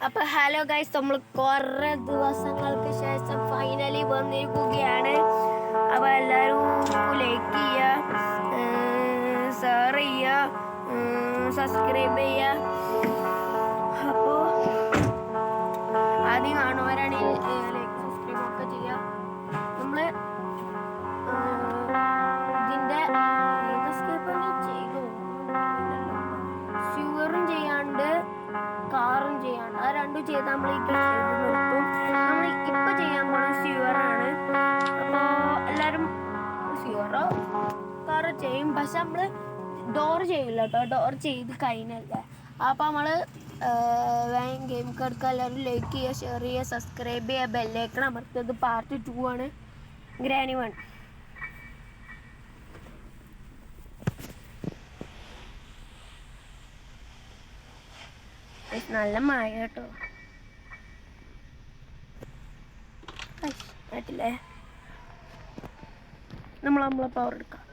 അപ്പോൾ hello guys, നമ്മൾ കുറേ ദിവസങ്ങൾക്ക് ശേഷം ഫൈനലി വന്നിരിക്കുകയാണ്. അപ്പോൾ എല്ലാവരും ലൈക്ക് ചെയ്യുക, ഷെയർ ചെയ്യുക, സബ്സ്ക്രൈബ് ചെയ്യുക. അപ്പോൾ ആദ്യം കാണുന്നവരാണെങ്കിൽ ലൈക്ക് സബ്സ്ക്രൈബ് ഒക്കെ ചെയ്യുക. നമ്മൾ ഇതിൻ്റെ ഷുഗറും ചെയ്യാണ്ട് കാറും ചെയ്യാണ്ട് ആ രണ്ടും ചെയ്ത് നമ്മൾ ഈ ചെയ്ത് നിർത്തും. നമ്മൾ ഇപ്പം ചെയ്യാൻ പോകുന്നത് സ്യൂവറാണ്. അപ്പോൾ എല്ലാവരും സ്യൂവറോ കാറോ ചെയ്യും, പക്ഷെ നമ്മൾ ഡോർ ചെയ്യില്ല കേട്ടോ. ഡോർ ചെയ്ത് കഴിഞ്ഞല്ലേ. അപ്പോൾ നമ്മൾ വേഗം ഗെയിം എടുക്കുക. എല്ലാവരും ലൈക്ക് ചെയ്യുക, ഷെയർ ചെയ്യുക, സബ്സ്ക്രൈബ് ചെയ്യുക, ബെല്ലൈക്കൺ അമർത്തിയത്. പാർട്ട് 2 ആണ്, ഗ്രാനി 1. നല്ല മഴ കേട്ടോ. പറ്റില്ലേ? നമ്മളെ പവർ എടുക്കാം.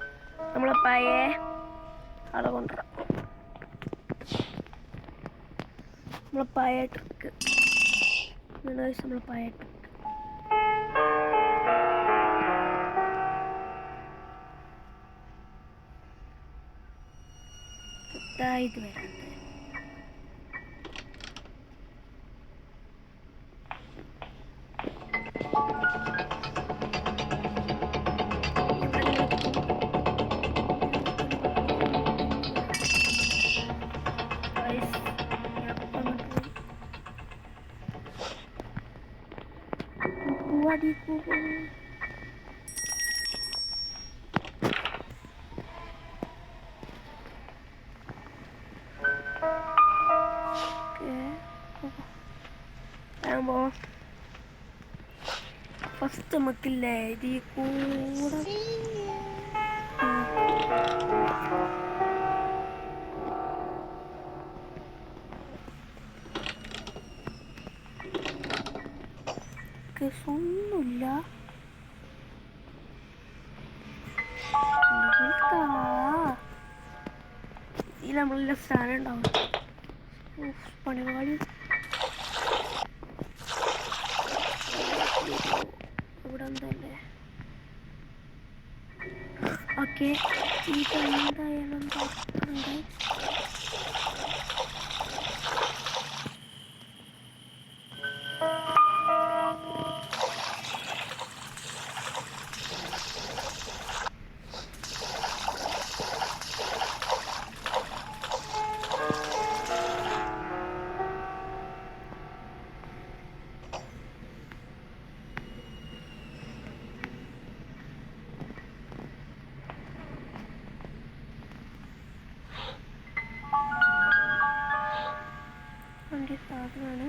നമ്മളെ പഴയ ആളെ കൊണ്ടുവരാം. നമ്മളെ പഴയ ട്രിക്ക് നമ്മളെ പഴയ ട്രിക്ക് ഇതായിട്ട് വരാം. ഫസ്റ്റ് നമുക്കില്ലേ ഇതിൽ കൂടെ ഒന്നുമില്ല. ഇതിൽ നമ്മളെല്ലാം സ്ഥാനം ഉണ്ടാവും. പണിപാടി ഇവിടെ എന്തല്ലേ. ഓക്കെ, എന്തായാലും എന്താ സാധനമാണ്.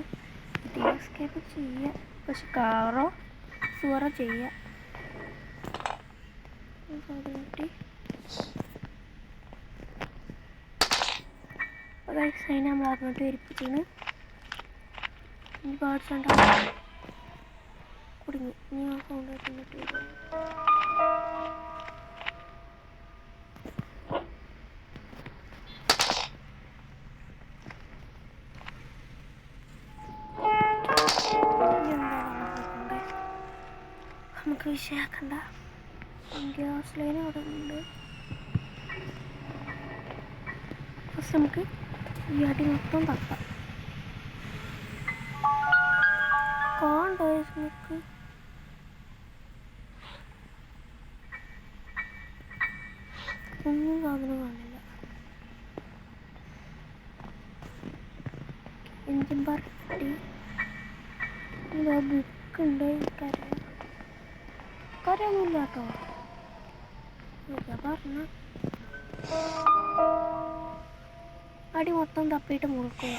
എസ്കേപ്പ് ചെയ്യുക, പക്ഷെ കാറോ സുവറോ ചെയ്യുക. അതിന് നമ്മൾ അങ്ങോട്ട് വരിപ്പിച്ചാണ്. ഈ പാർട്സ് ഉണ്ടാവും കുടുങ്ങി. ഇനി ആ സൗണ്ട് വെച്ചിട്ട് വരും. നമുക്ക് വിഷയാക്കണ്ട. ഗ്യാസ് ലൈൻ അവിടെ ഉണ്ട്. ഫസ്റ്റ് നമുക്ക് ഈ അടി മൊത്തം തപ്പാം. കാണണ്ടോ നമുക്ക്? ഒന്നും സാധനം കാണില്ല. എൻജിൻ പാർട്ടി ബുക്ക് ഉണ്ട്. കരയൊന്നുമില്ല കേട്ടോ. പറഞ്ഞ അടി മൊത്തം തപ്പിയിട്ട് മുറുക്കുക.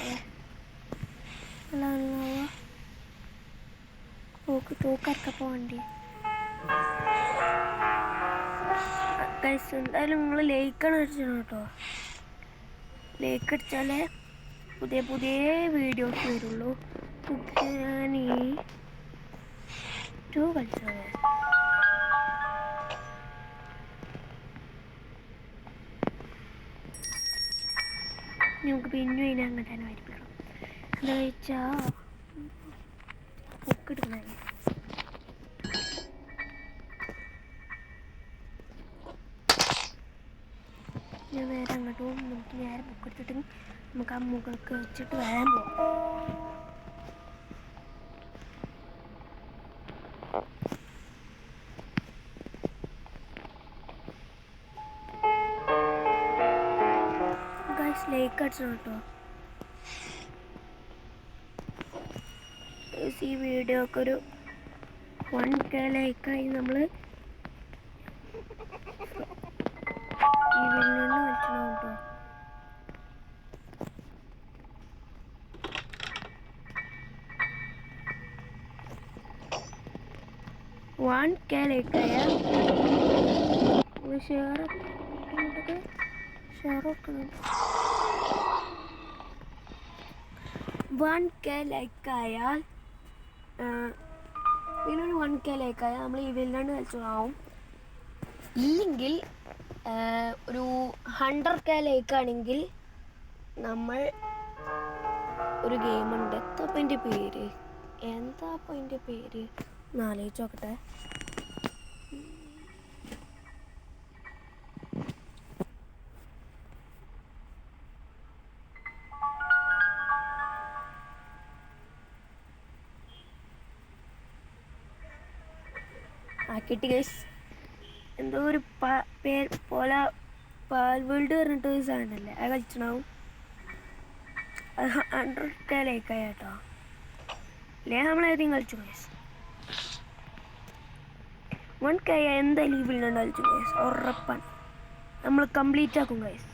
തൂക്കരക്കപ്പോൾ വണ്ടി എന്തായാലും നിങ്ങൾ ലൈക്കാണ് അടിച്ചണം കേട്ടോ. ലൈക്ക് അടിച്ചാലേ പുതിയ പുതിയ വീഡിയോസ് വരുള്ളൂ. ഞാൻ ഈ 2 കളിച്ചത് നമുക്ക് പിന്നെ അതിനെ അങ്ങനെ തന്നെ വരിപ്പിക്കണം. കഴിച്ചാ ബുക്കെടുക്കണേ. ഞാൻ നേരെ അങ്ങോട്ട് പോകും. നമുക്ക് നേരെ ബുക്ക് എടുത്തിട്ട് നമുക്ക് ആ മുകൾക്ക് വെച്ചിട്ട് വേഗം പോകാം. ലേക്ക് അടിച്ചണം കേട്ടോ. ഈ വീഡിയോ ഒക്കെ ഒരു 1K ലൈക്കായി നമ്മൾ ഈ വീഡിയോ കളിച്ചണം കേട്ടോ. ലൈക്കായ ഷെയർ വെക്കണം. 1K ലൈക്കായാൽ ഇതിനൊരു 1K ലൈക്കായാൽ നമ്മൾ ഈ വില്ലാണ്ട് കളിച്ചോളാവും. ഇല്ലെങ്കിൽ ഒരു 100K ലൈക്കാണെങ്കിൽ നമ്മൾ ഒരു ഗെയിമുണ്ട്. എന്താ അപ്പം അതിൻ്റെ പേര് ആലോചിച്ച് നോക്കട്ടെ. കിട്ടി ഗൈസ്. എന്തോ ഒരു പേര് പോലെ പാൽ വേൾഡ് പറഞ്ഞിട്ട് ഒരു സാധനമല്ലേ അത് കളിച്ചിട്ടുണ്ടാവും. അത് 100K ലൈക്കായ കേട്ടോ. അല്ലേ നമ്മളേതെങ്കിലും കളിച്ചു ഗൈസ്. 1K എന്തായാലും ഈ വില്ലാണ്ട് കളിച്ചു ഗൈസ്. ഉറപ്പാണ് നമ്മൾ കംപ്ലീറ്റ് ആക്കും ഗൈസ്.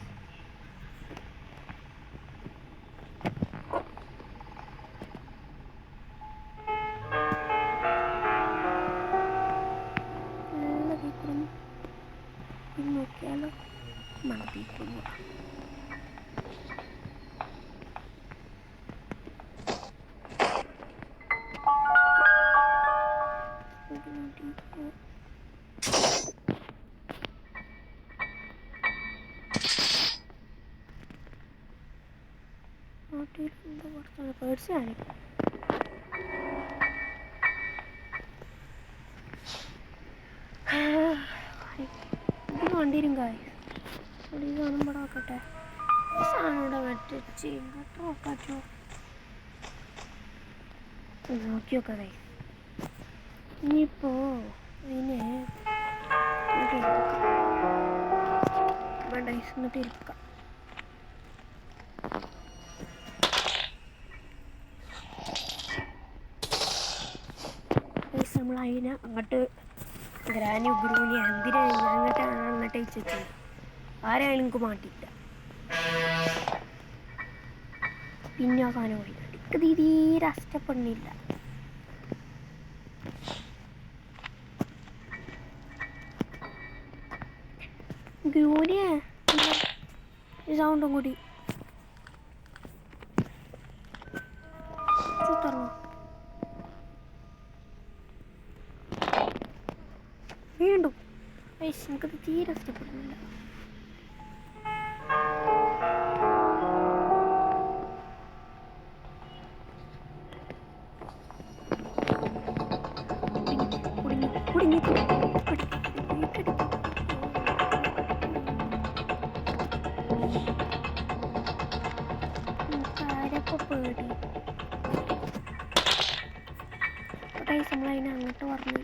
നോക്കിയാലോ മണപ്പിക്കുന്നു. പേഴ്സാണ് വണ്ടിരും കായ് കാണുമ്പോൾ നോക്കട്ടെ. സാധനം മറ്റേ കേട്ടോ നോക്കാറ്റോ നോക്കി നോക്കാതെ. ഇനിയിപ്പോ അതിനെ വേണ്ട എന്നിട്ട് ഇരിക്കാം. നമ്മൾ അതിനെ അങ്ങോട്ട് ഗ്രാനി ഗ്രൂനി എന്തിനാണ് അങ്ങോട്ട് അയച്ചു. ആരായാലും എനിക്ക് മാറ്റിയില്ല. പിന്നെ ആ സാധനം പോയി എനിക്ക് തീരെ ഇഷ്ടപ്പെടുന്നില്ല. ഗ്രൂനിയെ സൗണ്ടും കൂടി ചുത്തറോ വീണ്ടും എനിക്കത് തീരെ ഇഷ്ടപ്പെടുന്നില്ല. പേടി നമ്മളതിനെ അങ്ങോട്ട് പറഞ്ഞു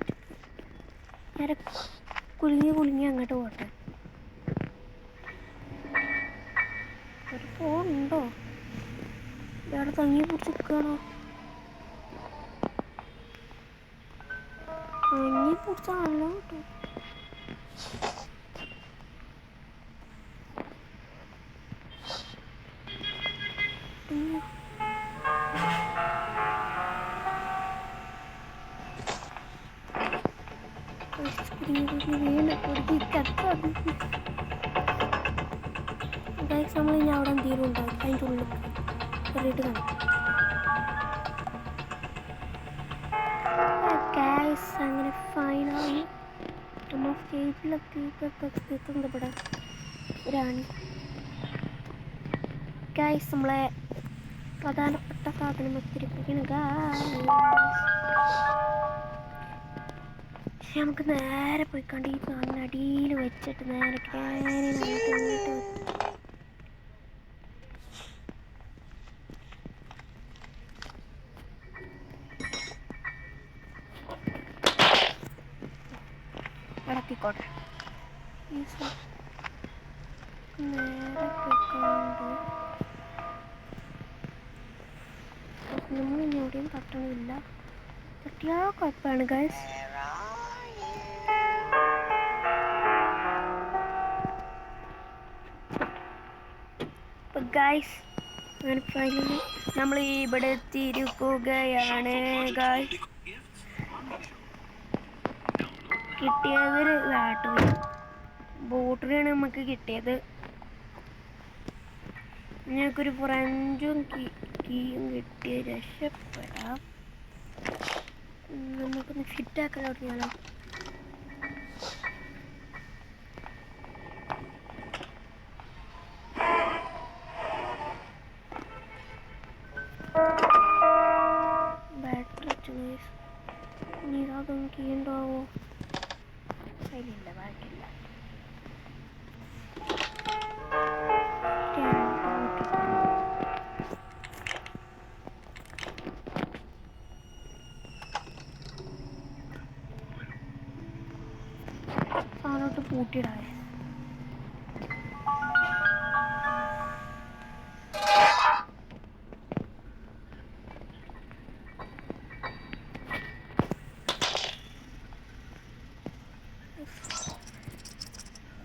നേരെ കുലുങ്ങി അങ്ങോട്ട് പോട്ടെ. ഒരു ഫോണുണ്ടോ വേറെ തങ്ങി പിടിച്ച് നിൽക്കുകയാണോ? തങ്ങി പിടിച്ചാണല്ലോ കേട്ടോ. നമ്മൾ ഇനി അവിടെ എന്തെങ്കിലും ഉണ്ടാവും അതിൻ്റെ ഉള്ളിൽ കയറിയിട്ട് കാണാം. അങ്ങനെ ഫൈനലി നമ്മൾ സ്റ്റേജിലെത്തിപ്പെടെ ഒരാണ് ഗൈസ്. നമ്മളെ പ്രധാനപ്പെട്ട സാധനം വെച്ചിരിപ്പിക്കണം. നമുക്ക് നേരെ പോയിക്കൊണ്ട് ഈ സാധനം അടിയിൽ വെച്ചിട്ട് നേരെ ഇളക്കിക്കോട്ടെ. നേരെ പോയിക്കൊണ്ട് നമ്മളിനി എവിടെയും തട്ടണില്ല. തട്ടിയാ കുഴപ്പമാണ് ഗൈസ്. ഗൈസ് ഫൈനലി നമ്മൾ ഇവിടെ എത്തിയിരിക്കുകയാണ് ഗൈസ്. കിട്ടിയത് ബോട്ടറിയാണ് നമുക്ക് കിട്ടിയത്. ഞങ്ങൾക്കൊരു ഫ്രഞ്ചും കീയും കിട്ടിയ രക്ഷപ്പെടാം. നമുക്കൊന്ന് ഫിറ്റാക്കാൻ തുടങ്ങിയാലോ. ബാറ്ററി വെച്ചു ഇനി അതൊന്നും കീണ്ടാവോ? അതിലില്ല, ബാക്കില്ല. സാധനോട്ട് പൂട്ടിയിടാവേ.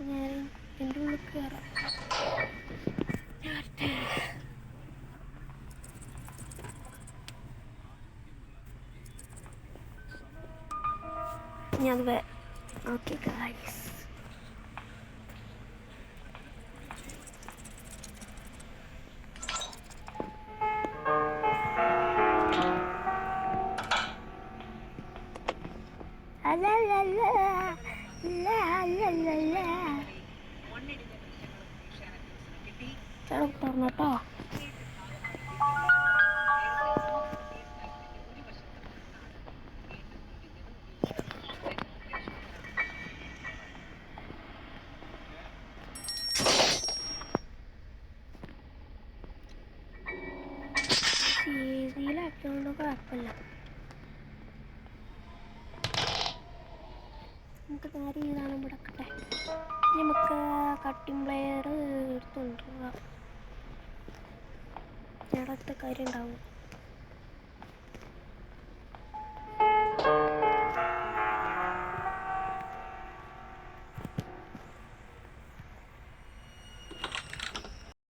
ഞാൻ എൻ്റെ ഉള്ളിൽ കയറാം. ഞാനത് ഓക്കെ ഗൈസ്. തുറന്നോട്ടോ. സീരിയലാക്കിയോണ്ട് കുഴപ്പമില്ല. നമുക്ക് നേരെ ചെയ്താണ് മുടക്കട്ടെ. നമുക്ക് കട്ടിംഗ് പ്ലെയർ എടുത്തുകൊണ്ടിരിക്കുക. ഇടത്തെ കാര്യം ഉണ്ടാവും.